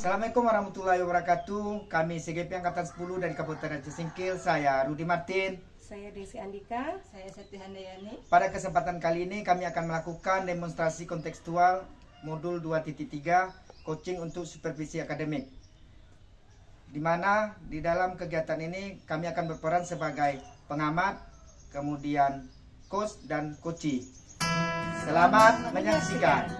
Assalamualaikum warahmatullahi wabarakatuh. Kami CGP Angkatan 10 dari Kabupaten Aceh Singkil. Saya Rudi Martin. Saya Desi Andika. Saya Seti Handayani. Pada kesempatan kali ini kami akan melakukan demonstrasi kontekstual modul 2.3 coaching untuk supervisi akademik. Di mana di dalam kegiatan ini kami akan berperan sebagai pengamat, kemudian coach dan coachee. Selamat menyaksikan.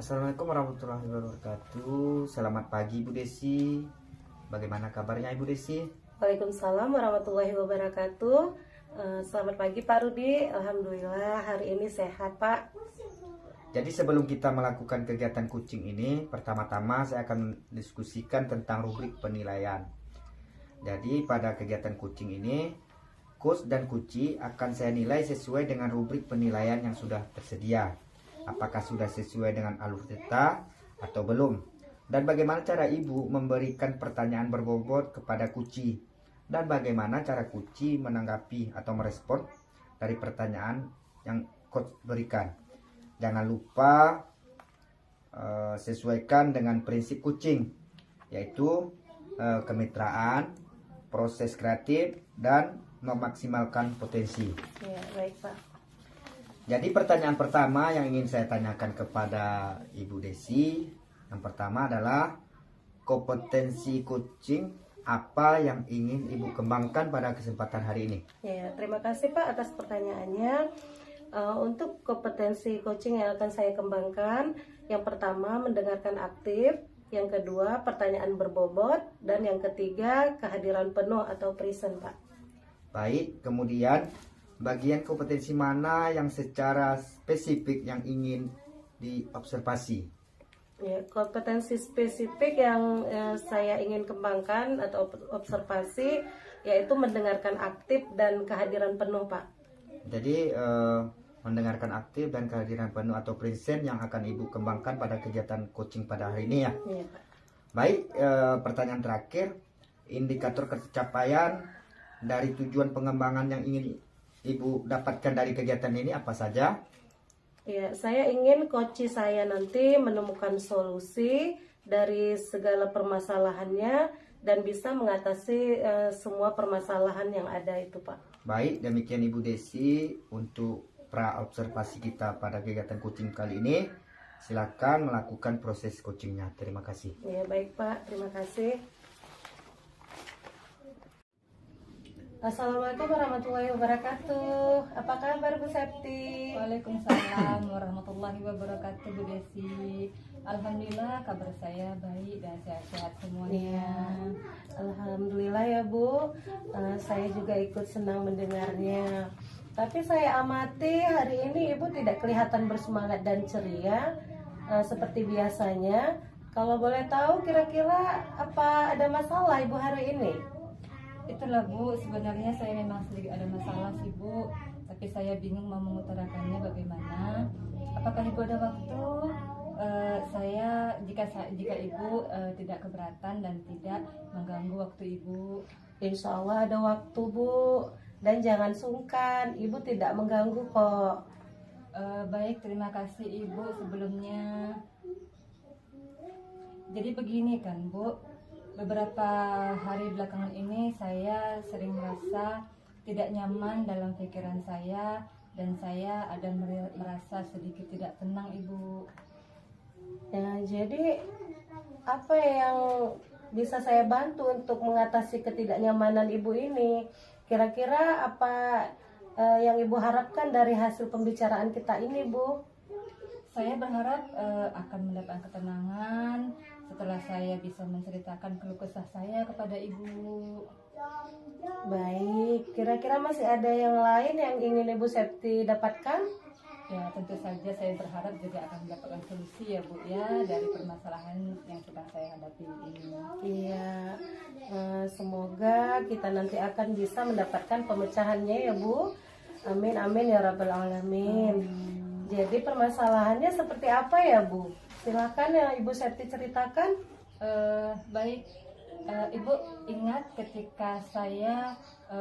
Assalamualaikum warahmatullahi wabarakatuh. Selamat pagi Ibu Desi. Bagaimana kabarnya Ibu Desi? Waalaikumsalam warahmatullahi wabarakatuh. Selamat pagi Pak Rudi. Alhamdulillah hari ini sehat Pak. Jadi sebelum kita melakukan kegiatan coaching ini, pertama-tama saya akan mendiskusikan tentang rubrik penilaian. Jadi pada kegiatan coaching ini, coach dan coachee akan saya nilai sesuai dengan rubrik penilaian yang sudah tersedia. Apakah sudah sesuai dengan alur cerita atau belum? Dan bagaimana cara ibu memberikan pertanyaan berbobot kepada coachee? Dan bagaimana cara coachee menanggapi atau merespon dari pertanyaan yang coach berikan? Jangan lupa sesuaikan dengan prinsip coaching, yaitu kemitraan, proses kreatif, dan memaksimalkan potensi. Ya, baik Pak. Jadi pertanyaan pertama yang ingin saya tanyakan kepada Ibu Desi, yang pertama adalah kompetensi coaching apa yang ingin Ibu kembangkan pada kesempatan hari ini? Ya, terima kasih Pak atas pertanyaannya. Untuk kompetensi coaching yang akan saya kembangkan, yang pertama mendengarkan aktif, yang kedua pertanyaan berbobot, dan yang ketiga kehadiran penuh atau present Pak. Baik, kemudian bagian kompetensi mana yang secara spesifik yang ingin diobservasi? Ya, kompetensi spesifik yang saya ingin kembangkan atau observasi yaitu mendengarkan aktif dan kehadiran penuh Pak. Jadi mendengarkan aktif dan kehadiran penuh atau present yang akan Ibu kembangkan pada kegiatan coaching pada hari ini ya. Iya Pak. Baik, pertanyaan terakhir, indikator pencapaian dari tujuan pengembangan yang ingin Ibu dapatkan dari kegiatan ini apa saja? Ya, saya ingin coachee saya nanti menemukan solusi dari segala permasalahannya dan bisa mengatasi semua permasalahan yang ada itu, Pak. Baik, demikian Ibu Desi untuk pra-observasi kita pada kegiatan coaching kali ini. Silakan melakukan proses coachingnya. Terima kasih. Ya, baik Pak. Terima kasih. Assalamualaikum warahmatullahi wabarakatuh. Apa kabar Bu Septi? Waalaikumsalam warahmatullahi wabarakatuh Bu Desi. Alhamdulillah kabar saya baik dan sehat-sehat semuanya. Ya, alhamdulillah ya Bu. Saya juga ikut senang mendengarnya. Tapi saya amati hari ini Ibu tidak kelihatan bersemangat dan ceria seperti biasanya. Kalau boleh tahu kira-kira apa ada masalah Ibu hari ini? Itulah Bu, sebenarnya saya memang sedikit ada masalah sih Bu, tapi saya bingung mau mengutarakannya bagaimana. Apakah Ibu ada waktu? Jika Ibu tidak keberatan dan tidak mengganggu waktu Ibu. Insya Allah ada waktu Bu, dan jangan sungkan, Ibu tidak mengganggu kok. Baik, terima kasih Ibu sebelumnya. Jadi begini kan Bu, beberapa hari belakangan ini saya sering merasa tidak nyaman dalam pikiran saya dan saya ada merasa sedikit tidak tenang Ibu. Ya, jadi apa yang bisa saya bantu untuk mengatasi ketidaknyamanan Ibu ini? Kira-kira apa yang Ibu harapkan dari hasil pembicaraan kita ini Bu? Saya berharap akan mendapatkan ketenangan setelah saya bisa menceritakan keluh kesah saya kepada Ibu. Baik, kira-kira masih ada yang lain yang ingin Ibu Septi dapatkan? Ya, tentu saja saya berharap juga akan mendapatkan solusi ya Bu ya dari permasalahan yang sedang saya hadapi ini. Iya, semoga kita nanti akan bisa mendapatkan pemecahannya ya Bu. Amin amin ya rabbal alamin. Jadi permasalahannya seperti apa ya Bu? Silakan ya Ibu Septi ceritakan. Baik, Ibu ingat ketika saya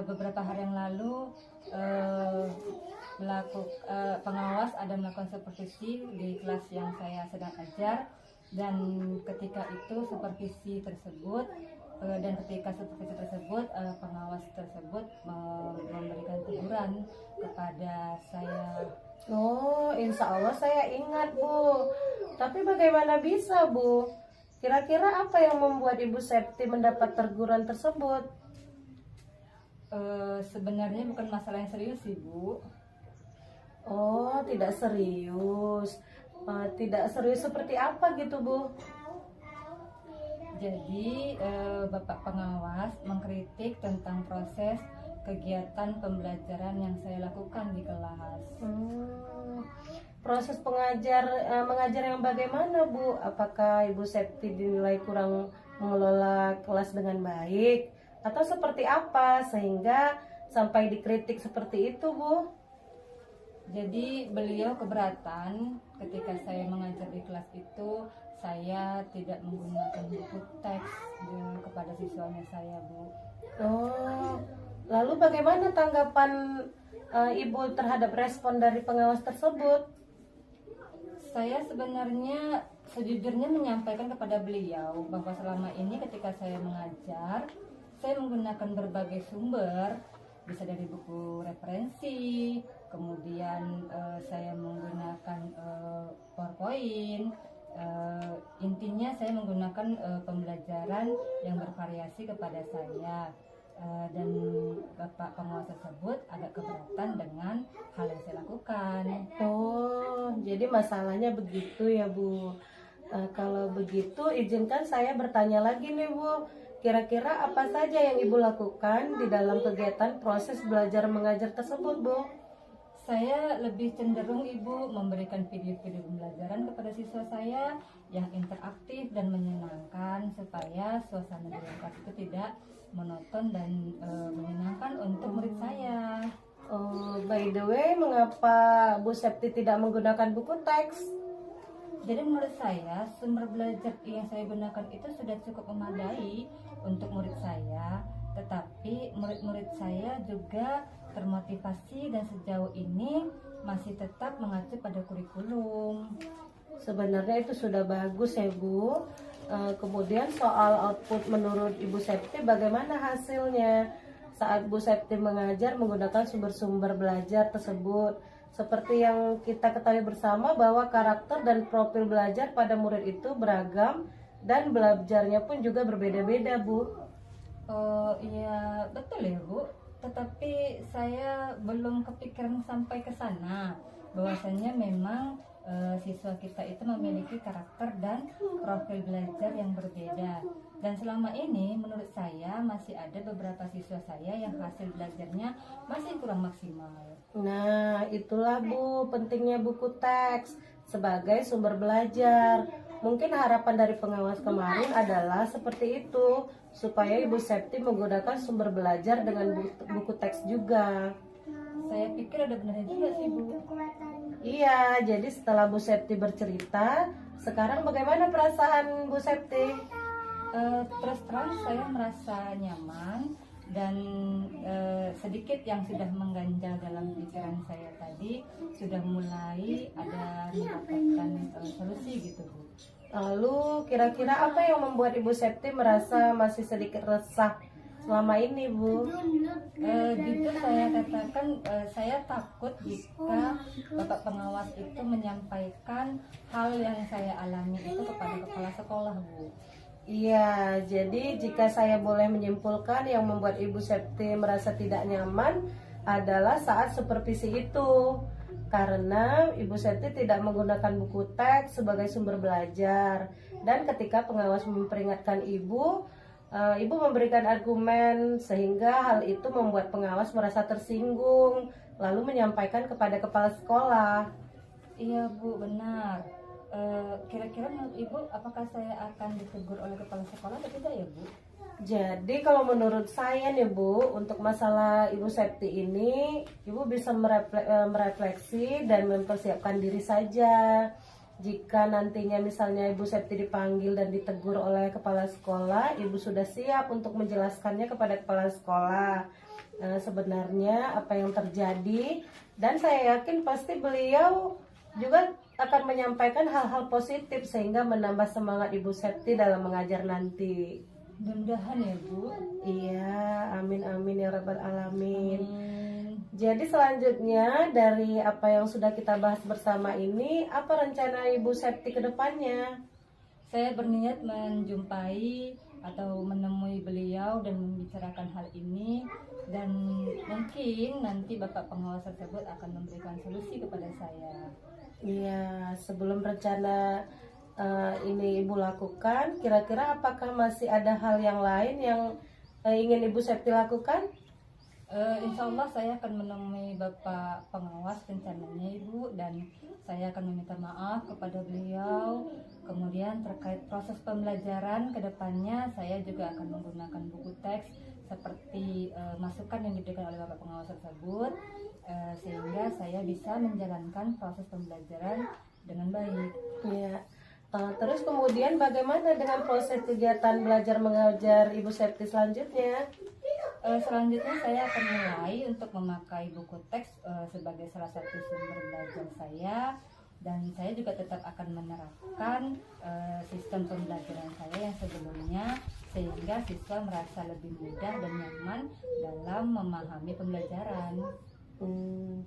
beberapa hari yang lalu pengawas ada melakukan supervisi di kelas yang saya sedang ajar, dan ketika itu supervisi tersebut pengawas tersebut memberikan teguran kepada saya. Oh, insya Allah saya ingat Bu. Tapi bagaimana bisa Bu? Kira-kira apa yang membuat Ibu Septi mendapat teguran tersebut? Sebenarnya bukan masalah yang serius sih Bu. Oh, tidak serius. Tidak serius seperti apa gitu Bu? Jadi Bapak pengawas mengkritik tentang proses kegiatan pembelajaran yang saya lakukan di kelas. Proses mengajar yang bagaimana Bu? Apakah Ibu Septi dinilai kurang mengelola kelas dengan baik? Atau seperti apa sehingga sampai dikritik seperti itu Bu? Jadi beliau keberatan ketika saya mengajar di kelas itu saya tidak menggunakan buku teks kepada siswanya saya Bu. Oh, lalu bagaimana tanggapan Ibu terhadap respon dari pengawas tersebut? Saya sebenarnya sejujurnya menyampaikan kepada beliau bahwa selama ini ketika saya mengajar, saya menggunakan berbagai sumber, bisa dari buku referensi, kemudian saya menggunakan PowerPoint. Intinya saya menggunakan pembelajaran yang bervariasi kepada saya. Dan Bapak pengawas tersebut agak keberatan dengan hal yang saya lakukan. Oh, jadi masalahnya begitu ya Bu. Kalau begitu izinkan saya bertanya lagi nih Bu. Kira-kira apa saja yang Ibu lakukan di dalam kegiatan proses belajar mengajar tersebut Bu? Saya lebih cenderung Ibu memberikan video-video pembelajaran kepada siswa saya yang interaktif dan menyenangkan supaya suasana di kelas itu tidak monoton dan menyenangkan untuk murid saya. Oh, by the way, mengapa Bu Septi tidak menggunakan buku teks? Jadi menurut saya sumber belajar yang saya gunakan itu sudah cukup memadai untuk murid saya, tetapi murid-murid saya juga termotivasi dan sejauh ini masih tetap mengacu pada kurikulum. Sebenarnya itu sudah bagus ya Bu. Kemudian soal output menurut Ibu Septi bagaimana hasilnya saat Bu Septi mengajar menggunakan sumber-sumber belajar tersebut? Seperti yang kita ketahui bersama bahwa karakter dan profil belajar pada murid itu beragam dan belajarnya pun juga berbeda-beda Bu. Oh iya betul ya Bu. Tetapi saya belum kepikiran sampai ke sana. Bahwasanya memang siswa kita itu memiliki karakter dan profil belajar yang berbeda. Dan selama ini menurut saya masih ada beberapa siswa saya yang hasil belajarnya masih kurang maksimal. Nah, itulah Bu, pentingnya buku teks sebagai sumber belajar. Mungkin harapan dari pengawas kemarin adalah seperti itu, supaya Ibu Septi menggunakan sumber belajar dengan buku teks juga. Saya pikir ada benarnya juga sih Bu. Iya, jadi setelah Bu Septi bercerita, sekarang bagaimana perasaan Bu Septi? Terus terang saya merasa nyaman dan sedikit yang sudah mengganjal dalam pikiran saya tadi sudah mulai ada mendapatkan solusi gitu Bu. Lalu kira-kira apa yang membuat Ibu Septi merasa masih sedikit resah selama ini Bu? Jujur saya katakan saya takut jika Bapak pengawas itu menyampaikan hal yang saya alami itu kepada kepala sekolah Bu. Iya, jadi jika saya boleh menyimpulkan yang membuat Ibu Septi merasa tidak nyaman adalah saat supervisi itu. Karena Ibu Septi tidak menggunakan buku teks sebagai sumber belajar. Dan ketika pengawas memperingatkan Ibu memberikan argumen sehingga hal itu membuat pengawas merasa tersinggung, lalu menyampaikan kepada kepala sekolah. Iya Bu, benar. Kira-kira menurut Ibu apakah saya akan ditegur oleh kepala sekolah atau tidak ya Bu? Jadi kalau menurut saya nih Bu, untuk masalah Ibu Septi ini, Ibu bisa merefleksi dan mempersiapkan diri saja. jika nantinya misalnya Ibu Septi dipanggil dan ditegur oleh kepala sekolah, Ibu sudah siap untuk menjelaskannya kepada kepala sekolah sebenarnya apa yang terjadi, dan saya yakin pasti beliau juga akan menyampaikan hal-hal positif sehingga menambah semangat Ibu Septi dalam mengajar nanti. Mudah-mudahan ya Bu. Iya, amin amin ya rabbal alamin. Amin. Jadi selanjutnya dari apa yang sudah kita bahas bersama ini, apa rencana Ibu Septi ke depannya? Saya berniat menjumpai atau menemui beliau dan membicarakan hal ini, dan mungkin nanti Bapak pengawas tersebut akan memberikan solusi kepada saya. Iya, sebelum rencana ini Ibu lakukan, kira-kira apakah masih ada hal yang lain yang ingin Ibu Septi lakukan? Insya Allah saya akan menemui Bapak pengawas rencananya Ibu, dan saya akan meminta maaf kepada beliau. Kemudian terkait proses pembelajaran ke depannya, saya juga akan menggunakan buku teks seperti masukan yang diberikan oleh Bapak pengawas tersebut, sehingga saya bisa menjalankan proses pembelajaran dengan baik. Iya. Terus kemudian bagaimana dengan proses kegiatan belajar mengajar Ibu Septi selanjutnya? Selanjutnya saya akan mulai untuk memakai buku teks sebagai salah satu sumber belajar saya, dan saya juga tetap akan menerapkan sistem pembelajaran saya yang sebelumnya, sehingga siswa merasa lebih mudah dan nyaman dalam memahami pembelajaran.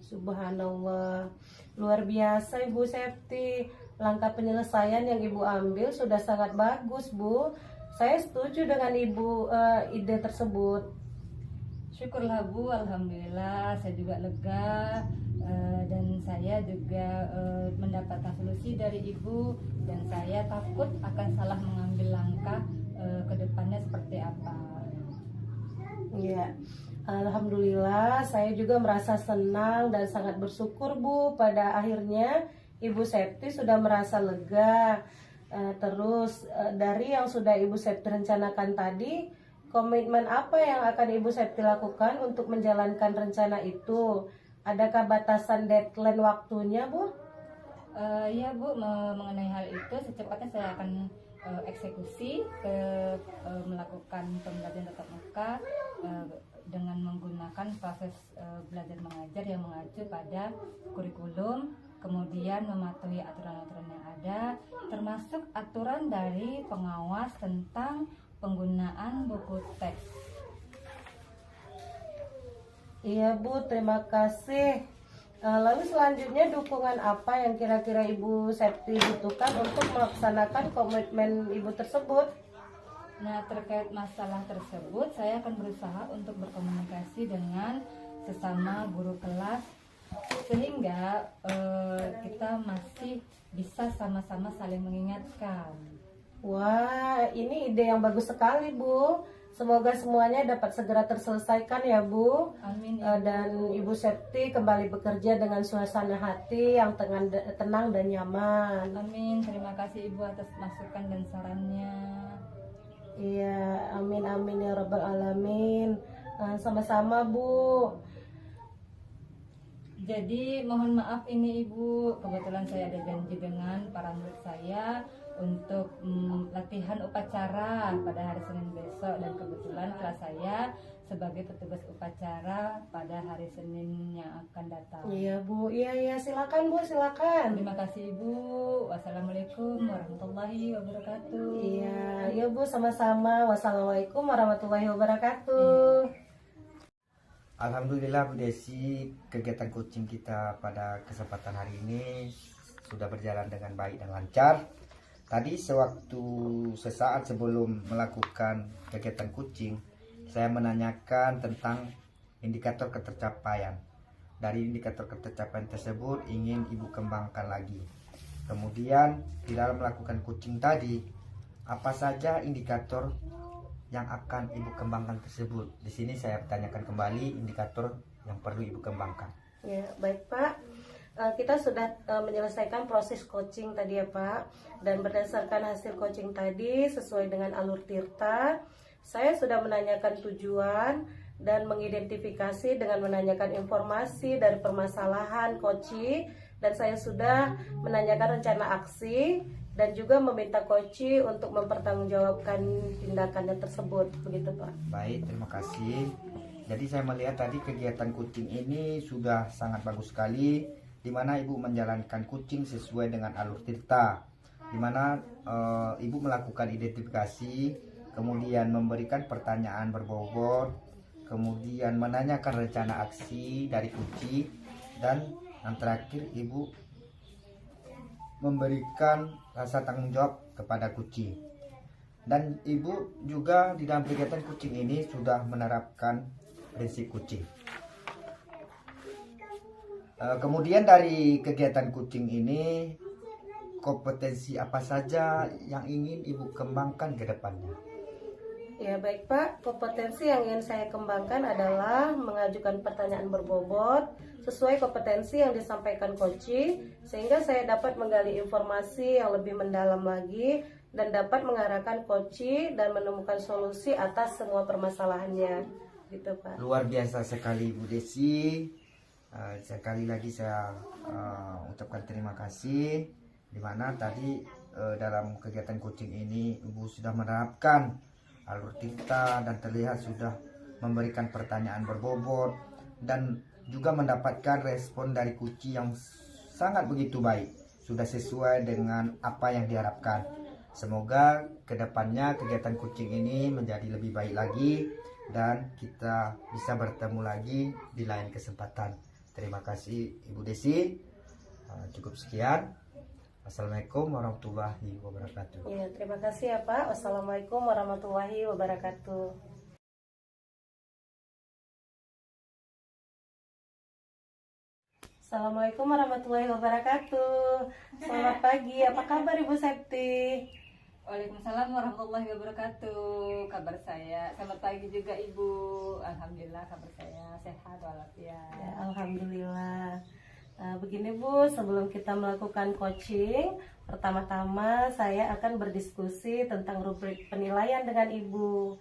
Subhanallah, luar biasa Ibu Septi. Langkah penyelesaian yang Ibu ambil sudah sangat bagus Bu. Saya setuju dengan Ibu ide tersebut. Syukurlah Bu, alhamdulillah saya juga lega, dan saya juga mendapatkan solusi dari Ibu, dan saya takut akan salah mengambil langkah ke depannya seperti apa. Iya, alhamdulillah saya juga merasa senang dan sangat bersyukur Bu, pada akhirnya Ibu Septi sudah merasa lega. Terus dari yang sudah Ibu Septi rencanakan tadi, komitmen apa yang akan Ibu Septi lakukan untuk menjalankan rencana itu? Adakah batasan deadline waktunya, Bu? Ya Bu, mengenai hal itu secepatnya saya akan eksekusi melakukan pembelajaran tatap muka dengan menggunakan proses belajar mengajar yang mengacu pada kurikulum, kemudian mematuhi aturan-aturan yang ada, termasuk aturan dari pengawas tentang penggunaan buku teks. Iya Bu, terima kasih. Lalu selanjutnya dukungan apa yang kira-kira Ibu Septi butuhkan untuk melaksanakan komitmen Ibu tersebut? Nah, terkait masalah tersebut, saya akan berusaha untuk berkomunikasi dengan sesama guru kelas, sehingga kita masih bisa sama-sama saling mengingatkan. Wah, ini ide yang bagus sekali Bu. Semoga semuanya dapat segera terselesaikan ya Bu. Amin. Dan Ibu Septi kembali bekerja dengan suasana hati yang tenang dan nyaman. Amin. Terima kasih Ibu atas masukan dan sarannya. Iya, amin amin ya rabbal alamin. Sama-sama Bu. Jadi mohon maaf ini Ibu, kebetulan saya ada janji dengan para murid saya untuk latihan upacara pada hari Senin besok, dan kebetulan kelas saya sebagai petugas upacara pada hari Senin yang akan datang. Iya Bu, iya silakan Bu, silakan. Terima kasih Ibu. Wassalamualaikum warahmatullahi wabarakatuh. Iya Bu, sama-sama. Wassalamualaikum warahmatullahi wabarakatuh. Alhamdulillah Bu Desi, kegiatan coaching kita pada kesempatan hari ini sudah berjalan dengan baik dan lancar. Tadi sesaat sebelum melakukan kegiatan coaching, saya menanyakan tentang indikator ketercapaian. Dari indikator ketercapaian tersebut ingin Ibu kembangkan lagi. Kemudian di dalam melakukan coaching tadi, apa saja indikator yang akan Ibu kembangkan tersebut? Di sini saya tanyakan kembali indikator yang perlu Ibu kembangkan. Ya, baik Pak. Kita sudah menyelesaikan proses coaching tadi ya Pak, dan berdasarkan hasil coaching tadi sesuai dengan alur Tirta, saya sudah menanyakan tujuan dan mengidentifikasi dengan menanyakan informasi dari permasalahan coaching dan saya sudah menanyakan rencana aksi dan juga meminta Koci untuk mempertanggungjawabkan tindakannya tersebut, begitu Pak. Baik, terima kasih. Jadi saya melihat tadi kegiatan kucing ini sudah sangat bagus sekali, di mana Ibu menjalankan kucing sesuai dengan alur tirta, di mana Ibu melakukan identifikasi, kemudian memberikan pertanyaan berbobot, kemudian menanyakan rencana aksi dari kucing, dan yang terakhir Ibu memberikan rasa tanggung jawab kepada kucing. Dan Ibu juga di dalam kegiatan kucing ini sudah menerapkan prinsip kucing. Kemudian dari kegiatan kucing ini, kompetensi apa saja yang ingin Ibu kembangkan ke depannya? Ya baik Pak, kompetensi yang ingin saya kembangkan adalah mengajukan pertanyaan berbobot sesuai kompetensi yang disampaikan Koci, sehingga saya dapat menggali informasi yang lebih mendalam lagi dan dapat mengarahkan Koci dan menemukan solusi atas semua permasalahannya, gitu Pak. Luar biasa sekali Bu Desi. Sekali lagi saya ucapkan terima kasih, dimana tadi dalam kegiatan coaching ini Ibu sudah menerapkan alur tirta dan terlihat sudah memberikan pertanyaan berbobot dan juga mendapatkan respon dari kucing yang sangat begitu baik, sudah sesuai dengan apa yang diharapkan. Semoga kedepannya kegiatan coaching ini menjadi lebih baik lagi dan kita bisa bertemu lagi di lain kesempatan. Terima kasih Ibu Desi. Cukup sekian. Assalamualaikum warahmatullahi wabarakatuh. Ya, terima kasih ya Pak. Wassalamualaikum warahmatullahi wabarakatuh. Assalamualaikum warahmatullahi wabarakatuh. Selamat pagi, apa kabar Ibu Septi? Waalaikumsalam warahmatullahi wabarakatuh. Kabar saya selamat pagi juga Ibu. Alhamdulillah kabar saya sehat walafiat. Ya, alhamdulillah. Begini Bu, sebelum kita melakukan coaching, pertama-tama saya akan berdiskusi tentang rubrik penilaian dengan Ibu.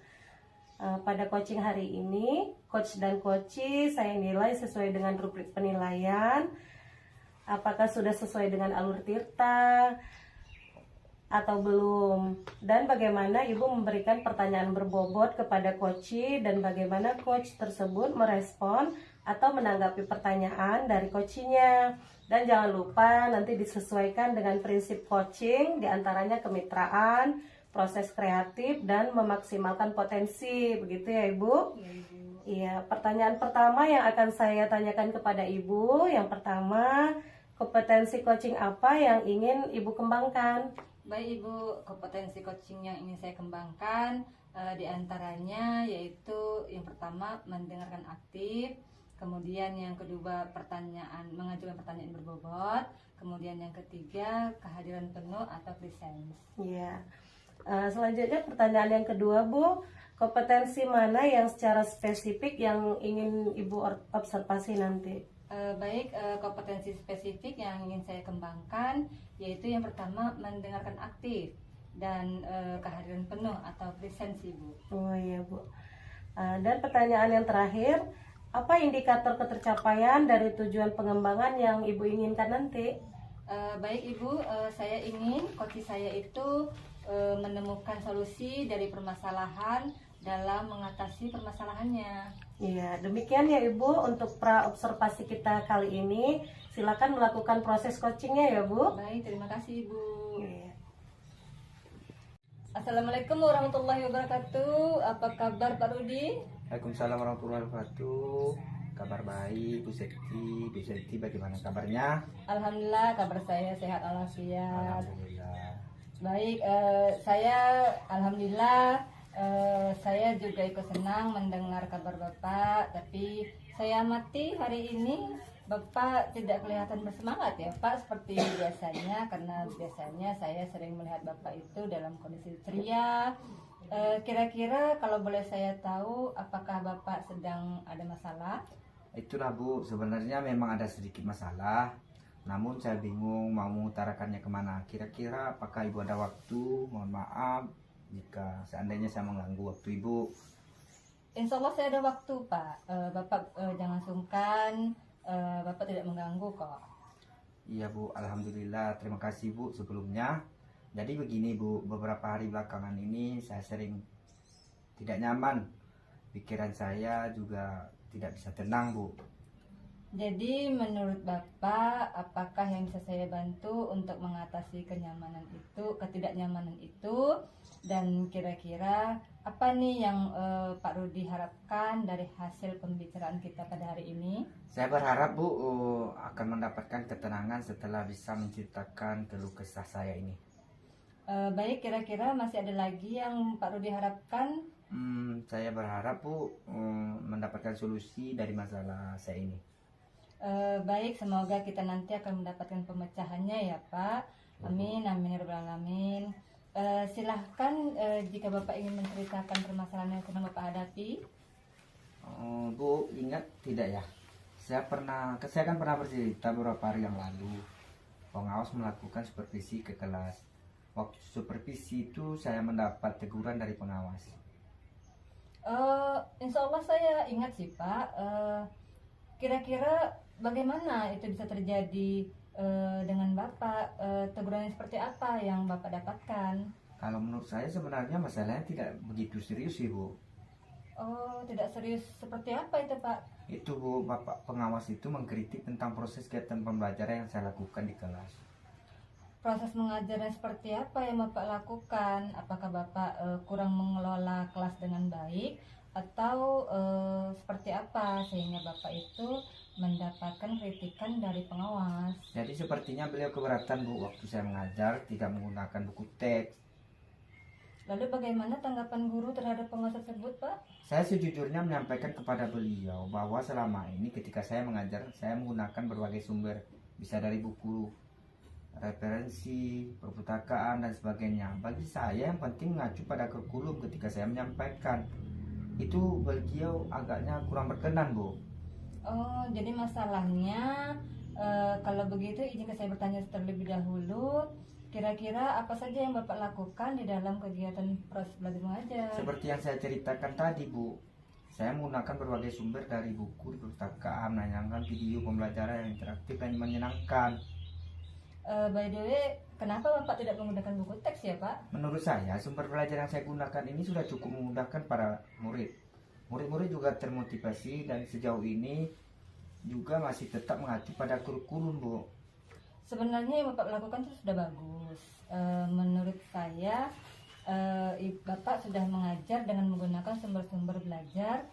Pada coaching hari ini, coach dan coachee saya nilai sesuai dengan rubrik penilaian. Apakah sudah sesuai dengan alur tirta atau belum? Dan bagaimana Ibu memberikan pertanyaan berbobot kepada coachee dan bagaimana coach tersebut merespon atau menanggapi pertanyaan dari coachee-nya. Dan jangan lupa nanti disesuaikan dengan prinsip coaching, diantaranya kemitraan, proses kreatif, dan memaksimalkan potensi. Begitu ya Ibu? Ya, Ibu. Iya, pertanyaan pertama yang akan saya tanyakan kepada Ibu, yang pertama, kompetensi coaching apa yang ingin Ibu kembangkan? Baik Ibu, kompetensi coaching yang ingin saya kembangkan diantaranya yaitu yang pertama mendengarkan aktif, kemudian yang kedua mengajukan pertanyaan berbobot, kemudian yang ketiga kehadiran penuh atau presence. Iya. Selanjutnya pertanyaan yang kedua Bu, kompetensi mana yang secara spesifik yang ingin Ibu observasi nanti? Baik, kompetensi spesifik yang ingin saya kembangkan yaitu yang pertama mendengarkan aktif dan kehadiran penuh atau presence Bu. Oh iya Bu. Dan pertanyaan yang terakhir, apa indikator ketercapaian dari tujuan pengembangan yang Ibu inginkan nanti? Baik Ibu, saya ingin coach saya itu menemukan solusi dari permasalahan dalam mengatasi permasalahannya. Iya, demikian ya Ibu untuk pra observasi kita kali ini. Silakan melakukan proses coachingnya ya Bu. Baik, terima kasih Ibu. Iya. Assalamualaikum warahmatullahi wabarakatuh. Apa kabar Pak Rudi? Waalaikumsalam warahmatullahi wabarakatuh. Kabar baik Bu Sekti. Bu Sekti bagaimana kabarnya? Alhamdulillah kabar saya sehat walafiat. Alhamdulillah. Baik, saya alhamdulillah saya juga ikut senang mendengar kabar Bapak, tapi saya amati hari ini Bapak tidak kelihatan bersemangat ya Pak seperti biasanya, karena biasanya saya sering melihat Bapak itu dalam kondisi ceria. Kira-kira kalau boleh saya tahu, apakah Bapak sedang ada masalah? Itulah Bu, sebenarnya memang ada sedikit masalah, namun saya bingung mau mengutarakannya kemana. Kira-kira apakah Ibu ada waktu? Mohon maaf jika seandainya saya mengganggu waktu Ibu. Insya Allah saya ada waktu Pak. Bapak jangan sungkan, Bapak tidak mengganggu kok. Iya Bu, alhamdulillah. Terima kasih Bu sebelumnya. Jadi begini Bu, beberapa hari belakangan ini saya sering tidak nyaman. Pikiran saya juga tidak bisa tenang Bu. Jadi menurut Bapak, apakah yang bisa saya bantu untuk mengatasi ketidaknyamanan itu? Dan kira-kira apa nih yang Pak Rudi harapkan dari hasil pembicaraan kita pada hari ini? Saya berharap Bu akan mendapatkan ketenangan setelah bisa menceritakan keluh kesah saya ini. Baik, kira-kira masih ada lagi yang Pak Rudi harapkan? Saya berharap Bu mendapatkan solusi dari masalah saya ini. Baik, semoga kita nanti akan mendapatkan pemecahannya ya Pak. Amin, amin ya rabbal alamin. Silahkan jika Bapak ingin menceritakan permasalahan yang sedang Bapak hadapi. Bu, ingat tidak ya? Saya kan pernah bercerita beberapa hari yang lalu. Pengawas melakukan supervisi ke kelas. Waktu supervisi itu saya mendapat teguran dari pengawas. Insya Allah saya ingat sih Pak. Kira-kira bagaimana itu bisa terjadi dengan Bapak? Teguran seperti apa yang Bapak dapatkan? Kalau menurut saya sebenarnya masalahnya tidak begitu serius sih Bu. Oh, tidak serius seperti apa itu Pak? Itu Bu, Bapak pengawas itu mengkritik tentang proses kegiatan pembelajaran yang saya lakukan di kelas. Proses mengajarnya seperti apa yang Bapak lakukan? Apakah Bapak kurang mengelola kelas dengan baik? Atau seperti apa sehingga Bapak itu mendapatkan kritikan dari pengawas? Jadi sepertinya beliau keberatan Bu waktu saya mengajar tidak menggunakan buku teks. Lalu bagaimana tanggapan guru terhadap pengawas tersebut Pak? Saya sejujurnya menyampaikan kepada beliau bahwa selama ini ketika saya mengajar, saya menggunakan berbagai sumber, bisa dari buku, referensi, perpustakaan, dan sebagainya. Bagi saya yang penting mengacu pada kurikulum ketika saya menyampaikan. Itu beliau agaknya kurang berkenan Bu. Oh, jadi masalahnya kalau begitu izinkan saya bertanya terlebih dahulu. Kira-kira apa saja yang Bapak lakukan di dalam kegiatan proses belajar mengajar? Seperti yang saya ceritakan tadi Bu, saya menggunakan berbagai sumber dari buku, perpustakaan, menayangkan video pembelajaran yang interaktif dan menyenangkan. By the way, kenapa Bapak tidak menggunakan buku teks ya Pak? Menurut saya, sumber belajar yang saya gunakan ini sudah cukup memudahkan para murid. Murid-murid juga termotivasi dan sejauh ini juga masih tetap mengacu pada kurikulum Bu. Sebenarnya yang Bapak lakukan itu sudah bagus. Menurut saya, Bapak sudah mengajar dengan menggunakan sumber-sumber belajar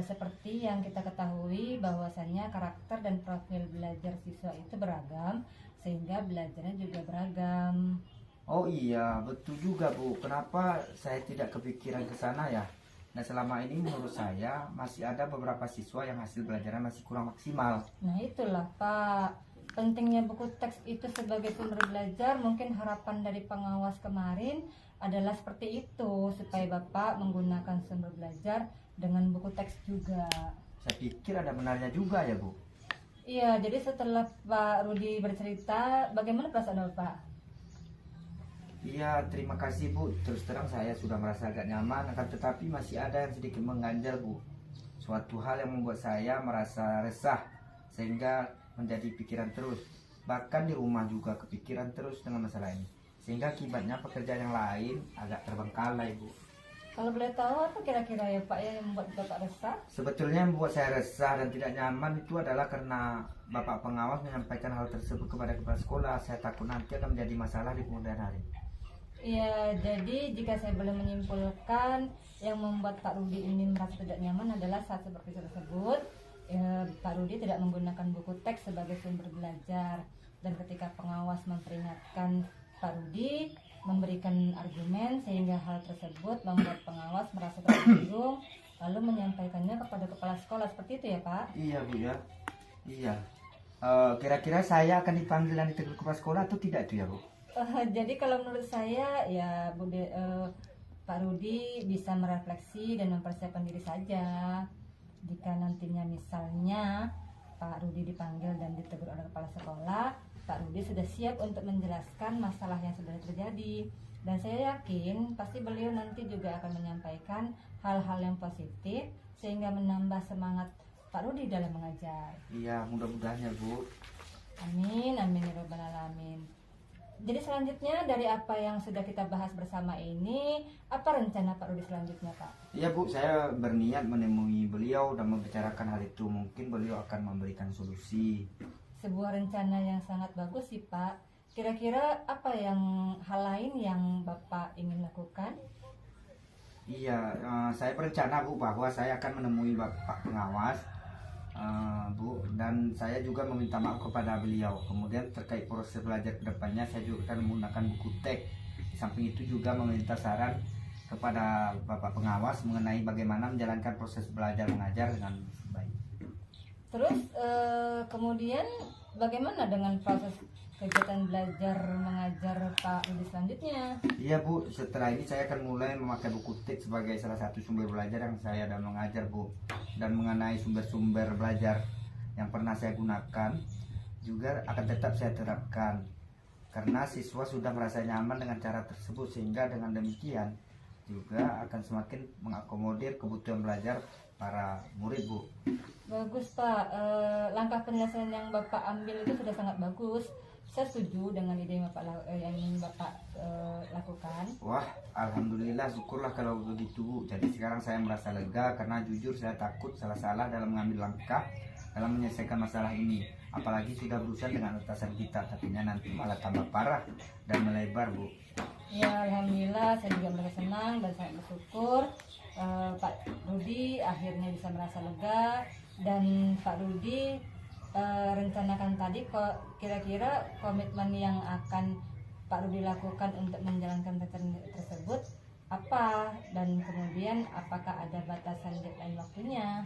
seperti yang kita ketahui bahwasannya karakter dan profil belajar siswa itu beragam, sehingga belajarnya juga beragam. Oh iya, betul juga Bu. Kenapa saya tidak kepikiran ke sana ya? Nah selama ini menurut saya masih ada beberapa siswa yang hasil belajarnya masih kurang maksimal. Nah itulah Pak, pentingnya buku teks itu sebagai sumber belajar. Mungkin harapan dari pengawas kemarin adalah seperti itu, supaya Bapak menggunakan sumber belajar dengan buku teks juga. Saya pikir ada benarnya juga ya Bu. Iya, jadi setelah Pak Rudi bercerita, bagaimana perasaan Bapak? Iya, terima kasih Bu. Terus terang saya sudah merasa agak nyaman, akan tetapi masih ada yang sedikit mengganjal Bu. Suatu hal yang membuat saya merasa resah, sehingga menjadi pikiran terus. Bahkan di rumah juga kepikiran terus dengan masalah ini. Sehingga akibatnya pekerjaan yang lain agak terbengkalai Bu. Kalau boleh tahu apa kira-kira ya Pak yang membuat Bapak resah? Sebetulnya yang membuat saya resah dan tidak nyaman itu adalah karena Bapak pengawas menyampaikan hal tersebut kepada kepala sekolah. Saya takut nanti akan menjadi masalah di kemudian hari. Iya, jadi jika saya boleh menyimpulkan, yang membuat Pak Rudi ini merasa tidak nyaman adalah saat seperti tersebut, Pak Rudi tidak menggunakan buku teks sebagai sumber belajar. Dan ketika pengawas memperingatkan Pak Rudi, memberikan argumen sehingga hal tersebut membuat pengawas merasa tersinggung, lalu menyampaikannya kepada kepala sekolah. Seperti itu ya Pak? Iya Bu ya. Iya. Kira-kira saya akan dipanggil dan ditegur kepala sekolah atau tidak itu ya Bu? Jadi kalau menurut saya ya Pak Rudi bisa merefleksi dan mempersiapkan diri saja. Jika nantinya misalnya Pak Rudi dipanggil dan ditegur oleh kepala sekolah, Pak Rudi sudah siap untuk menjelaskan masalah yang sudah terjadi. Dan saya yakin pasti beliau nanti juga akan menyampaikan hal-hal yang positif sehingga menambah semangat Pak Rudi dalam mengajar. Iya, mudah-mudahan ya Bu. Amin, amin ya rabbal alamin. Jadi selanjutnya dari apa yang sudah kita bahas bersama ini, apa rencana Pak Rudi selanjutnya, Pak? Iya Bu, saya berniat menemui beliau dan membicarakan hal itu. Mungkin beliau akan memberikan solusi. Sebuah rencana yang sangat bagus sih, Pak. Kira-kira apa yang hal lain yang Bapak ingin lakukan? Iya, saya berencana Bu bahwa saya akan menemui Bapak pengawas, Bu, dan saya juga meminta maaf kepada beliau. Kemudian terkait proses belajar kedepannya, saya juga akan menggunakan buku teks. Di samping itu juga meminta saran kepada Bapak pengawas mengenai bagaimana menjalankan proses belajar mengajar dengan baik. Terus kemudian bagaimana dengan proses kegiatan belajar mengajar Pak Rudi selanjutnya? Iya Bu, setelah ini saya akan mulai memakai buku teks sebagai salah satu sumber belajar yang saya dalam mengajar Bu. Dan mengenai sumber-sumber belajar yang pernah saya gunakan juga akan tetap saya terapkan. Karena siswa sudah merasa nyaman dengan cara tersebut, sehingga dengan demikian juga akan semakin mengakomodir kebutuhan belajar para murid Bu. Bagus Pak, langkah penyelesaian yang Bapak ambil itu sudah sangat bagus. Saya setuju dengan ide yang ingin Bapak lakukan. Wah, alhamdulillah, syukurlah kalau begitu Bu. Jadi sekarang saya merasa lega karena jujur saya takut salah-salah dalam mengambil langkah dalam menyelesaikan masalah ini. Apalagi sudah berusaha dengan atasan kita, tapi nanti malah tambah parah dan melebar Bu. Ya alhamdulillah, saya juga merasa senang dan sangat bersyukur Pak Rudi akhirnya bisa merasa lega. Dan Pak Rudi rencanakan tadi kok kira-kira komitmen yang akan Pak Rudi lakukan untuk menjalankan rencana tersebut apa, dan kemudian apakah ada batasan deadline waktunya?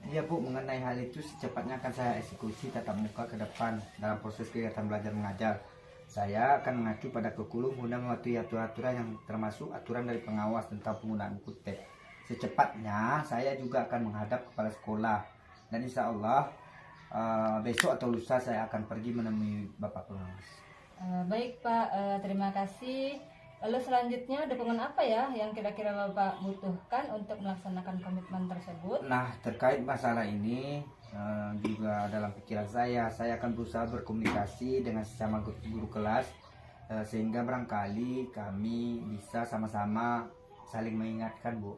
Iya Bu, mengenai hal itu secepatnya akan saya eksekusi tatap muka ke depan dalam proses kegiatan belajar mengajar. Saya akan mengacu pada kurikulum guna mematuhi aturan-aturan yang termasuk aturan dari pengawas tentang penggunaan buku teks. Secepatnya saya juga akan menghadap kepala sekolah dan insya Allah besok atau lusa saya akan pergi menemui Bapak pengawas. Baik Pak, terima kasih. Lalu selanjutnya dukungan apa ya yang kira-kira Bapak butuhkan untuk melaksanakan komitmen tersebut? Nah, terkait masalah ini juga dalam pikiran saya akan berusaha berkomunikasi dengan sesama guru kelas sehingga barangkali kami bisa sama-sama saling mengingatkan Bu.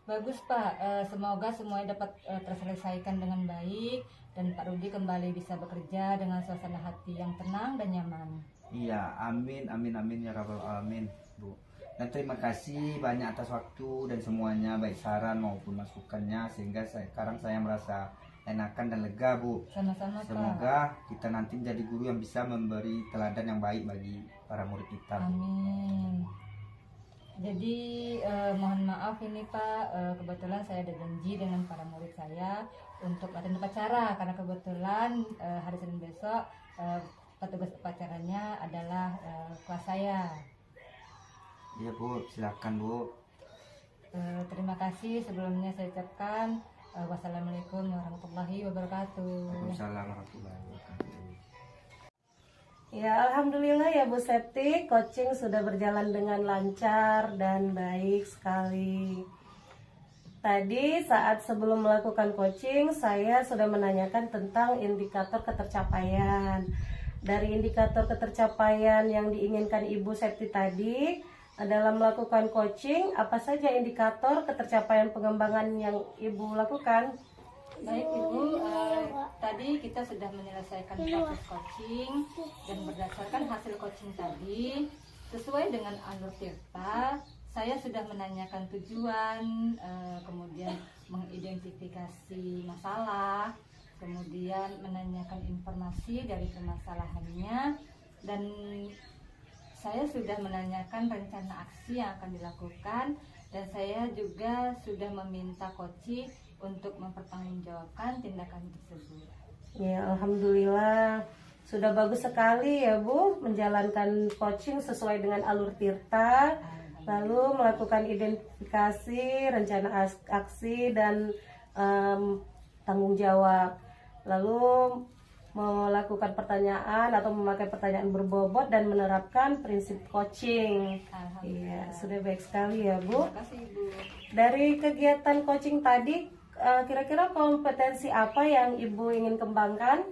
Bagus Pak, semoga semuanya dapat terselesaikan dengan baik dan Pak Rudi kembali bisa bekerja dengan suasana hati yang tenang dan nyaman. Iya, amin, amin, amin ya rabbal alamin Bu. Dan terima kasih banyak atas waktu dan semuanya, baik saran maupun masukannya, sehingga sekarang saya merasa enakan dan lega Bu. Sama-sama Pak. Semoga kita nanti menjadi guru yang bisa memberi teladan yang baik bagi para murid kita Bu. Amin. Jadi mohon maaf ini Pak, kebetulan saya ada janji dengan para murid saya untuk latihan upacara, karena kebetulan hari Senin besok petugas upacaranya adalah kelas saya. Iya Bu, silakan Bu. Terima kasih sebelumnya saya ucapkan wassalamualaikum warahmatullahi wabarakatuh. Waalaikumsalam warahmatullahi wabarakatuh. Ya, alhamdulillah ya Bu Septi, coaching sudah berjalan dengan lancar dan baik sekali. Tadi saat sebelum melakukan coaching, saya sudah menanyakan tentang indikator ketercapaian. Dari indikator ketercapaian yang diinginkan Ibu Septi tadi, dalam melakukan coaching, apa saja indikator ketercapaian pengembangan yang Ibu lakukan? Baik Ibu, tadi kita sudah menyelesaikan proses coaching dan berdasarkan hasil coaching tadi sesuai dengan alur Tirta, saya sudah menanyakan tujuan, kemudian mengidentifikasi masalah, kemudian menanyakan informasi dari permasalahannya, dan saya sudah menanyakan rencana aksi yang akan dilakukan, dan saya juga sudah meminta coaching untuk mempertanggungjawabkan tindakan tersebut. Ya, alhamdulillah sudah bagus sekali ya Bu, menjalankan coaching sesuai dengan alur Tirta, lalu melakukan identifikasi, rencana aksi dan tanggung jawab, lalu melakukan pertanyaan atau memakai pertanyaan berbobot dan menerapkan prinsip coaching. Iya, sudah baik sekali ya Bu. Terima kasih Ibu. Dari kegiatan coaching tadi, kira-kira kompetensi apa yang Ibu ingin kembangkan?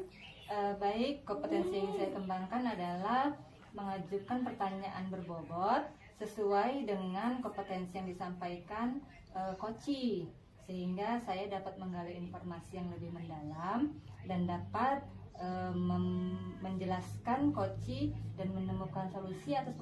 Baik, kompetensi yang saya kembangkan adalah mengajukan pertanyaan berbobot sesuai dengan kompetensi yang disampaikan Koci, sehingga saya dapat menggali informasi yang lebih mendalam dan dapat menjelaskan Koci dan menemukan solusi atas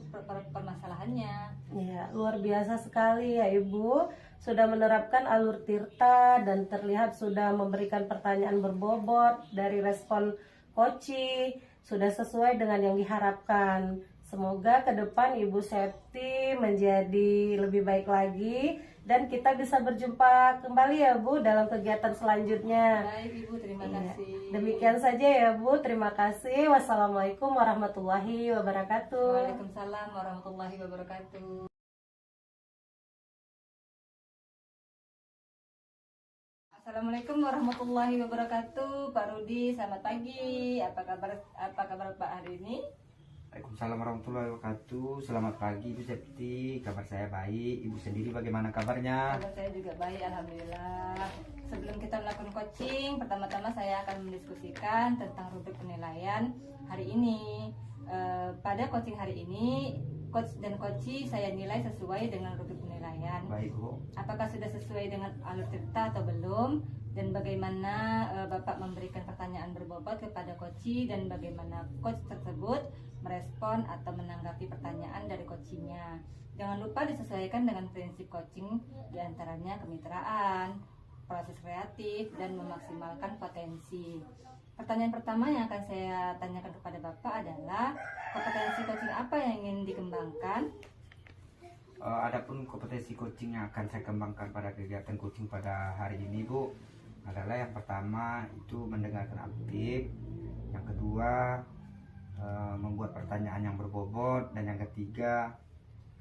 permasalahannya. Ya, luar biasa sekali ya Ibu. Sudah menerapkan alur Tirta dan terlihat sudah memberikan pertanyaan berbobot dari respon Koci. Sudah sesuai dengan yang diharapkan. Semoga ke depan Ibu Septi menjadi lebih baik lagi dan kita bisa berjumpa kembali ya Bu dalam kegiatan selanjutnya. Baik Ibu, terima Iya. kasih. Demikian saja ya Bu, terima kasih. Wassalamualaikum warahmatullahi wabarakatuh. Waalaikumsalam warahmatullahi wabarakatuh. Assalamualaikum warahmatullahi wabarakatuh. Pak Rudi, selamat pagi. Apa kabar Pak hari ini? Waalaikumsalam warahmatullahi wabarakatuh. Selamat pagi Ibu Septi, kabar saya baik. Ibu sendiri bagaimana kabarnya? Kabar saya juga baik, alhamdulillah. Sebelum kita melakukan coaching, pertama-tama saya akan mendiskusikan tentang rubrik penilaian hari ini. Pada coaching hari ini, coach dan coachi saya nilai sesuai dengan rubrik penilaian. Baik Bu. Apakah sudah sesuai dengan alur Tirta atau belum? Dan bagaimana Bapak memberikan pertanyaan berbobot kepada coachi dan bagaimana coach tersebut merespon atau menanggapi pertanyaan dari coachinya. Jangan lupa disesuaikan dengan prinsip coaching, diantaranya kemitraan, proses kreatif, dan memaksimalkan potensi. Pertanyaan pertama yang akan saya tanyakan kepada Bapak adalah kompetensi coaching apa yang ingin dikembangkan? Adapun kompetensi coaching yang akan saya kembangkan pada kegiatan coaching pada hari ini Bu adalah yang pertama itu mendengarkan aktif, yang kedua membuat pertanyaan yang berbobot, dan yang ketiga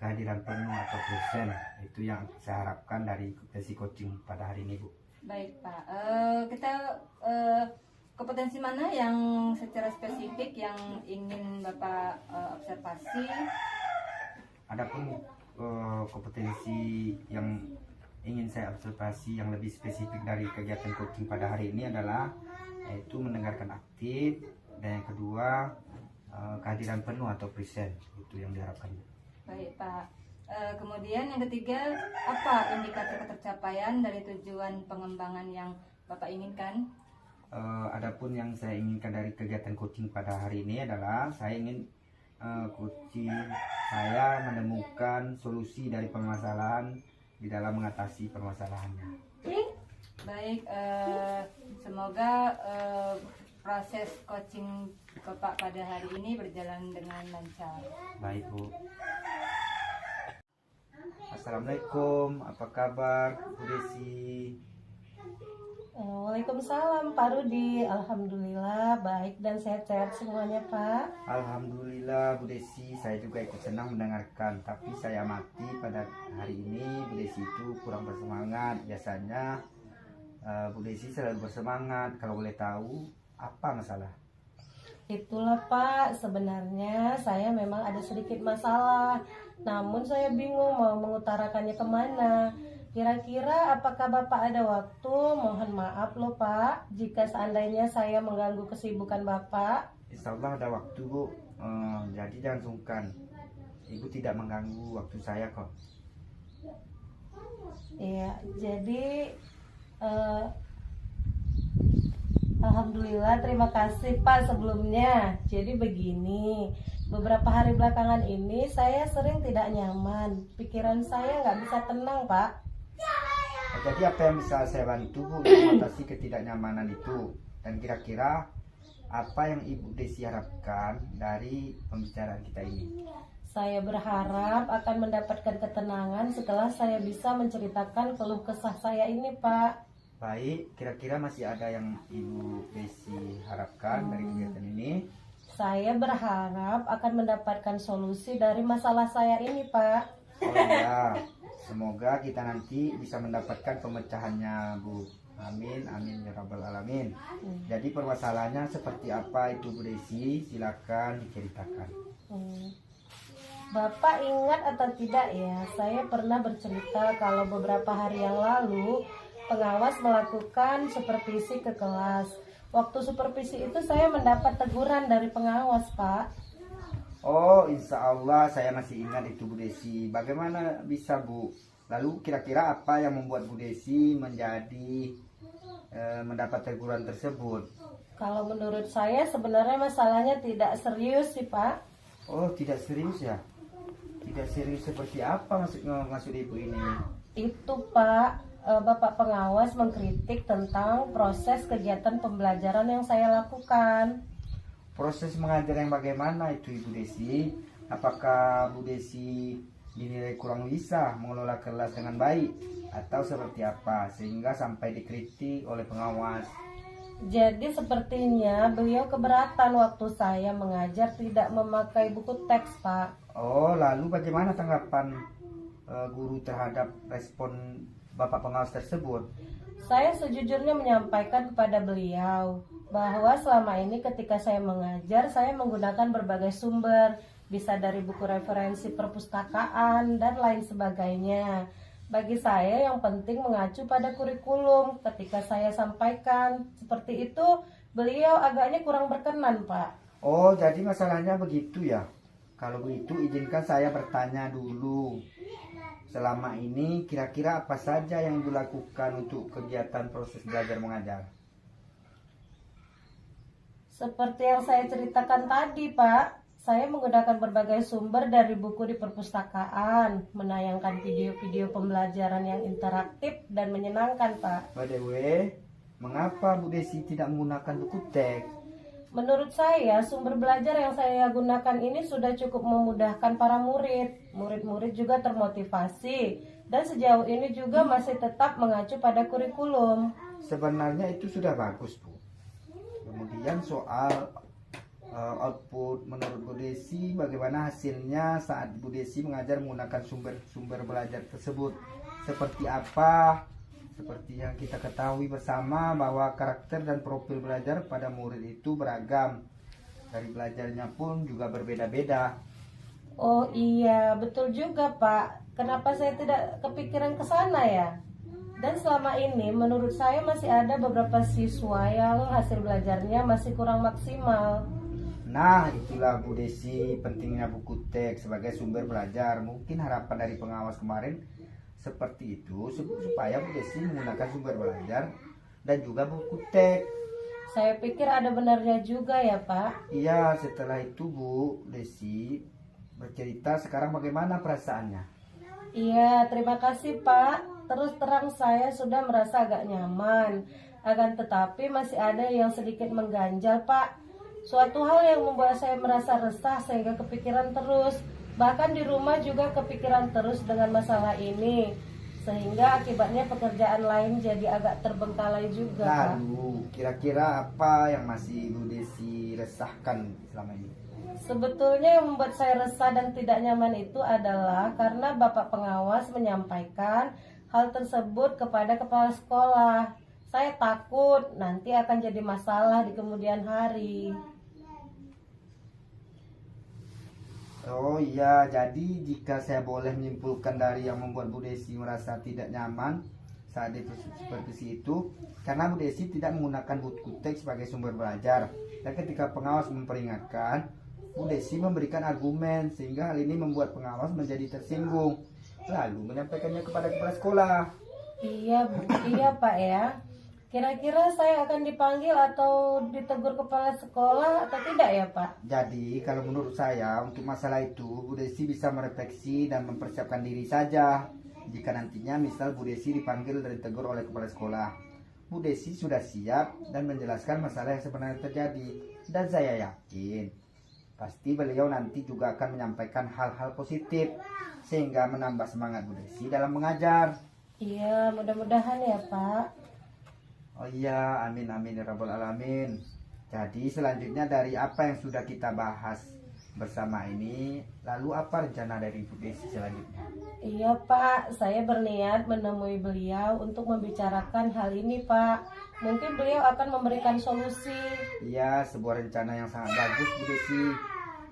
kehadiran penuh atau present. Itu yang saya harapkan dari kompetensi coaching pada hari ini Bu. Baik Pak, kompetensi mana yang secara spesifik yang ingin Bapak observasi? Adapun kompetensi yang ingin saya observasi yang lebih spesifik dari kegiatan coaching pada hari ini adalah yaitu mendengarkan aktif, dan yang kedua kehadiran penuh atau present. Itu yang diharapkan. Baik Pak, kemudian yang ketiga, apa indikator ketercapaian dari tujuan pengembangan yang Bapak inginkan? Adapun yang saya inginkan dari kegiatan coaching pada hari ini adalah saya ingin coaching saya menemukan solusi dari permasalahan di dalam mengatasi permasalahannya. Baik, semoga proses coaching Bapak pada hari ini berjalan dengan lancar. Baik Bu. Assalamualaikum, apa kabar Bu Desi? Waalaikumsalam Pak Rudi. Alhamdulillah baik dan sehat-sehat semuanya Pak. Alhamdulillah Bu Desi, saya juga ikut senang mendengarkan. Tapi saya amati pada hari ini Bu Desi itu kurang bersemangat. Biasanya Bu Desi selalu bersemangat. Kalau boleh tahu apa masalah? Itulah Pak, sebenarnya saya memang ada sedikit masalah. Namun saya bingung mau mengutarakannya kemana. Kira-kira apakah Bapak ada waktu? Mohon maaf loh Pak, jika seandainya saya mengganggu kesibukan Bapak. Insya Allah ada waktu Bu. Jadi jangan sungkan. Ibu tidak mengganggu waktu saya kok. Iya, jadi Alhamdulillah, terima kasih Pak sebelumnya. Jadi begini, beberapa hari belakangan ini saya sering tidak nyaman. Pikiran saya nggak bisa tenang Pak. Jadi apa yang bisa saya bantu Bu untuk mengatasi ketidaknyamanan itu? Dan kira-kira apa yang Ibu Desi harapkan dari pembicaraan kita ini? Saya berharap akan mendapatkan ketenangan setelah saya bisa menceritakan keluh kesah saya ini Pak. Baik, kira-kira masih ada yang Ibu Desi harapkan dari kegiatan ini? Saya berharap akan mendapatkan solusi dari masalah saya ini Pak. Oh iya, semoga kita nanti bisa mendapatkan pemecahannya Bu. Amin, amin ya rabbal alamin. Jadi permasalahannya seperti apa itu Bu Desi? Silakan diceritakan. Bapak ingat atau tidak ya, saya pernah bercerita kalau beberapa hari yang lalu pengawas melakukan supervisi ke kelas. waktu supervisi itu saya mendapat teguran dari pengawas, Pak. Oh, insya Allah saya masih ingat itu Bu Desi. Bagaimana bisa Bu? Lalu kira-kira apa yang membuat Bu Desi mendapat teguran tersebut? Kalau menurut saya sebenarnya masalahnya tidak serius sih, Pak. Oh, tidak serius ya? Tidak serius seperti apa maksud Ibu ini? Itu, Pak, Bapak pengawas mengkritik tentang proses kegiatan pembelajaran yang saya lakukan. Proses mengajar yang bagaimana itu Ibu Desi? Apakah Bu Desi dinilai kurang bisa mengelola kelas dengan baik atau seperti apa sehingga sampai dikritik oleh pengawas? Jadi sepertinya beliau keberatan waktu saya mengajar tidak memakai buku teks, Pak. Oh, lalu bagaimana tanggapan guru terhadap respon Bapak pengawas tersebut? Saya sejujurnya menyampaikan kepada beliau bahwa selama ini ketika saya mengajar, saya menggunakan berbagai sumber, bisa dari buku referensi perpustakaan dan lain sebagainya. Bagi saya yang penting mengacu pada kurikulum. Ketika saya sampaikan seperti itu, beliau agaknya kurang berkenan, Pak. Oh, jadi masalahnya begitu ya? Kalau begitu izinkan saya bertanya dulu. Selama ini kira-kira apa saja yang dilakukan untuk kegiatan proses belajar mengajar? Seperti yang saya ceritakan tadi, Pak, saya menggunakan berbagai sumber dari buku di perpustakaan, menayangkan video-video pembelajaran yang interaktif dan menyenangkan, Pak. By the way, mengapa Bu Desi tidak menggunakan buku teks? Menurut saya, sumber belajar yang saya gunakan ini sudah cukup memudahkan para murid. Murid-murid juga termotivasi, dan sejauh ini juga masih tetap mengacu pada kurikulum. Sebenarnya itu sudah bagus, Bu. Kemudian soal output menurut Bu Desi, bagaimana hasilnya saat Bu Desi mengajar menggunakan sumber belajar tersebut? Seperti apa? Seperti yang kita ketahui bersama bahwa karakter dan profil belajar pada murid itu beragam. Dari belajarnya pun juga berbeda-beda. Oh iya, betul juga, Pak. Kenapa saya tidak kepikiran ke sana ya? Dan selama ini menurut saya masih ada beberapa siswa yang hasil belajarnya masih kurang maksimal. Nah, itulah Bu Desi pentingnya buku teks sebagai sumber belajar. Mungkin harapan dari pengawas kemarin seperti itu supaya Bu Desi menggunakan sumber belajar dan juga buku teks. Saya pikir ada benarnya juga ya, Pak. Iya, setelah itu Bu Desi bercerita sekarang bagaimana perasaannya. Iya, terima kasih, Pak. Terus terang saya sudah merasa agak nyaman. Akan tetapi masih ada yang sedikit mengganjal, Pak. Suatu hal yang membuat saya merasa resah sehingga kepikiran terus. Bahkan di rumah juga kepikiran terus dengan masalah ini. Sehingga akibatnya pekerjaan lain jadi agak terbengkalai juga, Pak. Lalu, kira-kira apa yang masih Bu Desi resahkan selama ini? Sebetulnya yang membuat saya resah dan tidak nyaman itu adalah karena Bapak pengawas menyampaikan hal tersebut kepada kepala sekolah. Saya takut nanti akan jadi masalah di kemudian hari. Oh iya, jadi jika saya boleh menyimpulkan dari yang membuat Bu Desi merasa tidak nyaman saat di supervisi itu, karena Bu Desi tidak menggunakan buku teks sebagai sumber belajar. Dan ketika pengawas memperingatkan, Bu Desi memberikan argumen sehingga hal ini membuat pengawas menjadi tersinggung. Lalu menyampaikannya kepada kepala sekolah. Iya, iya Pak ya. Kira-kira saya akan dipanggil atau ditegur kepala sekolah atau tidak ya Pak? Jadi kalau menurut saya untuk masalah itu Bu Desi bisa merefleksi dan mempersiapkan diri saja. Jika nantinya misal Bu Desi dipanggil dan ditegur oleh kepala sekolah, Bu Desi sudah siap dan menjelaskan masalah yang sebenarnya terjadi. Dan saya yakin pasti beliau nanti juga akan menyampaikan hal-hal positif sehingga menambah semangat Bu Desi dalam mengajar. Iya, mudah-mudahan ya Pak. Oh iya, amin amin ya rabbal alamin. Jadi selanjutnya dari apa yang sudah kita bahas bersama ini, lalu apa rencana dari Bu Desi selanjutnya? Iya Pak, saya berniat menemui beliau untuk membicarakan hal ini Pak. Mungkin beliau akan memberikan solusi. Iya, sebuah rencana yang sangat bagus Bu Desi.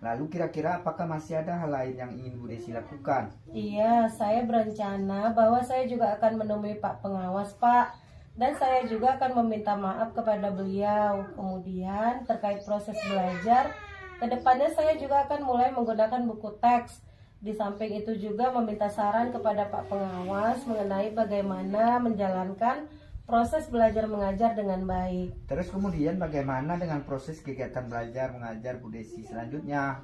Lalu kira-kira apakah masih ada hal lain yang ingin Bu Desi lakukan? Iya, saya berencana bahwa saya juga akan menemui Pak Pengawas Pak. dan saya juga akan meminta maaf kepada beliau. Kemudian terkait proses belajar, kedepannya saya juga akan mulai menggunakan buku teks. Di samping itu juga meminta saran kepada Pak Pengawas mengenai bagaimana menjalankan proses belajar mengajar dengan baik. Terus kemudian bagaimana dengan proses kegiatan belajar mengajar Bu Desi selanjutnya?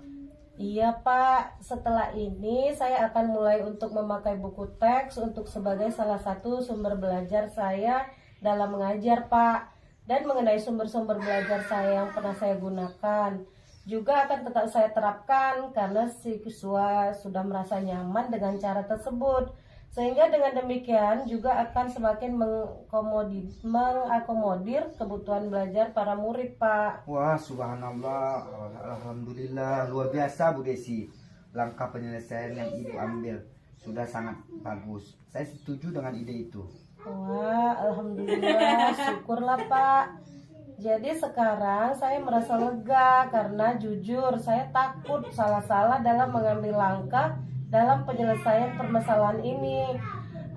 Iya Pak, setelah ini saya akan mulai untuk memakai buku teks untuk sebagai salah satu sumber belajar saya dalam mengajar Pak. Dan mengenai sumber-sumber belajar saya yang pernah saya gunakan juga akan tetap saya terapkan karena siswa sudah merasa nyaman dengan cara tersebut. Sehingga dengan demikian juga akan semakin mengakomodir kebutuhan belajar para murid Pak. Wah, subhanallah, alhamdulillah, luar biasa Bu Desi. Langkah penyelesaian yang Ibu ambil sudah sangat bagus. Saya setuju dengan ide itu. Wah, alhamdulillah, syukurlah Pak. Jadi sekarang saya merasa lega karena jujur saya takut salah-salah dalam mengambil langkah dalam penyelesaian permasalahan ini.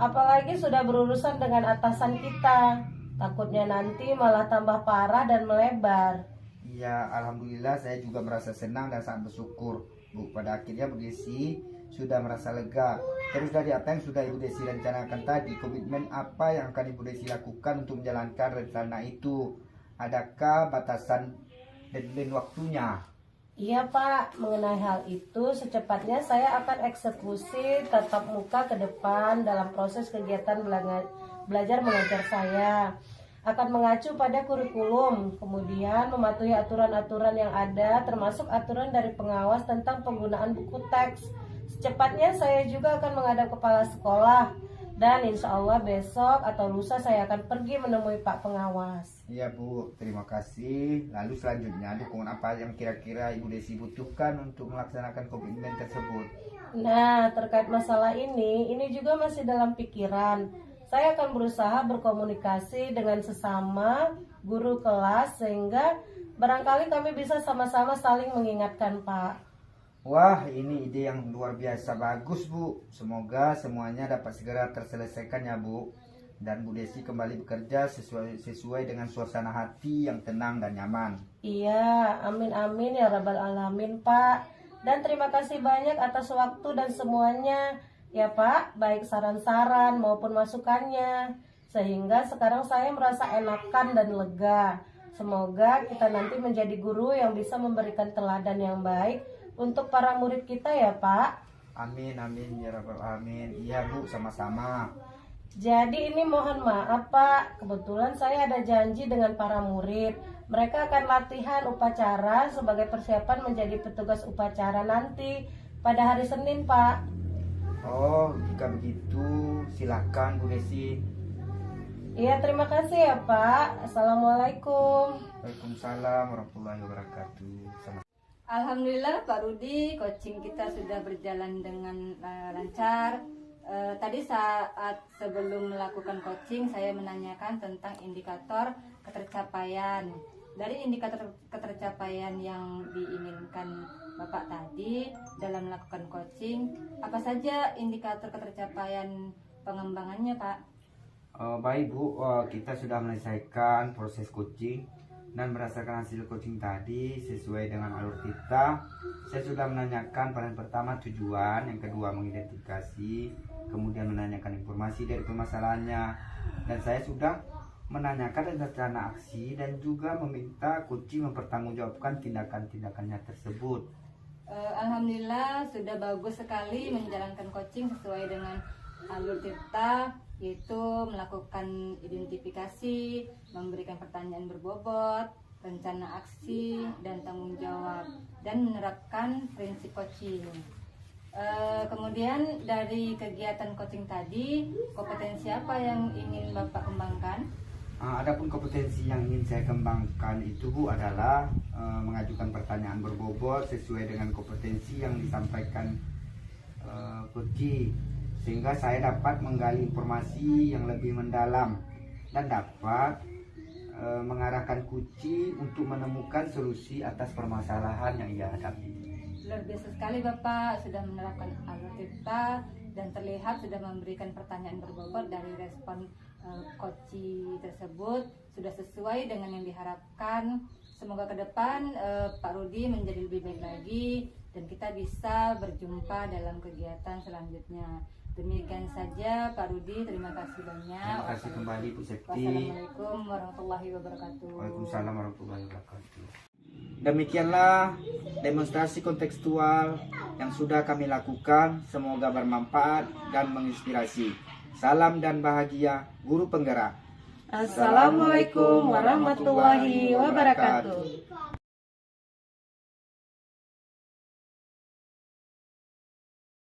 Apalagi sudah berurusan dengan atasan kita. Takutnya nanti malah tambah parah dan melebar. Iya, alhamdulillah saya juga merasa senang dan sangat bersyukur Bu. Pada akhirnya Bu Desi sudah merasa lega. Terus dari apa yang sudah Ibu Desi rencanakan tadi, komitmen apa yang akan Ibu Desi lakukan untuk menjalankan rencana itu? Adakah batasan deadline waktunya? Iya Pak, mengenai hal itu secepatnya saya akan eksekusi tatap muka ke depan dalam proses kegiatan belajar mengajar saya. Akan mengacu pada kurikulum, kemudian mematuhi aturan-aturan yang ada termasuk aturan dari pengawas tentang penggunaan buku teks. Secepatnya saya juga akan menghadap kepala sekolah dan insya Allah besok atau lusa saya akan pergi menemui Pak Pengawas. Iya Bu, terima kasih. Lalu selanjutnya dukungan apa yang kira-kira Ibu Desi butuhkan untuk melaksanakan komitmen tersebut? Nah, terkait masalah ini juga masih dalam pikiran. Saya akan berusaha berkomunikasi dengan sesama guru kelas sehingga barangkali kami bisa sama-sama saling mengingatkan Pak. Wah, ini ide yang luar biasa bagus Bu. Semoga semuanya dapat segera terselesaikan ya Bu. Dan Bu Desi kembali bekerja sesuai dengan suasana hati yang tenang dan nyaman. Iya, amin amin ya rabbal alamin Pak. Dan terima kasih banyak atas waktu dan semuanya ya Pak, baik saran-saran maupun masukannya. Sehingga sekarang saya merasa enakan dan lega. Semoga kita nanti menjadi guru yang bisa memberikan teladan yang baik untuk para murid kita ya Pak. Amin amin ya rabbal alamin. Iya Bu, sama-sama. Jadi ini mohon maaf Pak, kebetulan saya ada janji dengan para murid. Mereka akan latihan upacara sebagai persiapan menjadi petugas upacara nanti pada hari Senin Pak. Oh, jika begitu silakan Bu Desi. Iya, terima kasih ya Pak. Assalamualaikum. Waalaikumsalam warahmatullahi wabarakatuh. Alhamdulillah Pak Rudi, coaching kita sudah berjalan dengan lancar. Tadi saat sebelum melakukan coaching saya menanyakan tentang indikator ketercapaian. Dari indikator ketercapaian yang diinginkan Bapak tadi dalam melakukan coaching, apa saja indikator ketercapaian pengembangannya Pak? Baik Bu, kita sudah menyelesaikan proses coaching dan berdasarkan hasil coaching tadi sesuai dengan alur kita. Saya sudah menanyakan peran pertama tujuan, yang kedua mengidentifikasi, kemudian menanyakan informasi dari permasalahannya, dan saya sudah menanyakan rencana aksi dan juga meminta coaching mempertanggungjawabkan tindakan-tindakannya tersebut. Alhamdulillah sudah bagus sekali menjalankan coaching sesuai dengan alur kita, yaitu melakukan identifikasi, memberikan pertanyaan berbobot, rencana aksi dan tanggung jawab, dan menerapkan prinsip coaching. Kemudian dari kegiatan coaching tadi, kompetensi apa yang ingin Bapak kembangkan? Adapun kompetensi yang ingin saya kembangkan itu Bu adalah mengajukan pertanyaan berbobot sesuai dengan kompetensi yang disampaikan coaching, sehingga saya dapat menggali informasi yang lebih mendalam dan dapat mengarahkan coaching untuk menemukan solusi atas permasalahan yang ia hadapi. Luar biasa sekali Bapak sudah menerapkan alur kita dan terlihat sudah memberikan pertanyaan berbobot dari respon koci tersebut sudah sesuai dengan yang diharapkan. Semoga ke depan Pak Rudi menjadi lebih baik lagi dan kita bisa berjumpa dalam kegiatan selanjutnya. Demikian saja Pak Rudi, terima kasih banyak. Terima kasih kembali Bu Septi. Wassalamualaikum warahmatullahi wabarakatuh. Waalaikumsalam warahmatullahi wabarakatuh. Demikianlah demonstrasi kontekstual yang sudah kami lakukan. Semoga bermanfaat dan menginspirasi. Salam dan bahagia, guru penggerak. Assalamualaikum warahmatullahi wabarakatuh.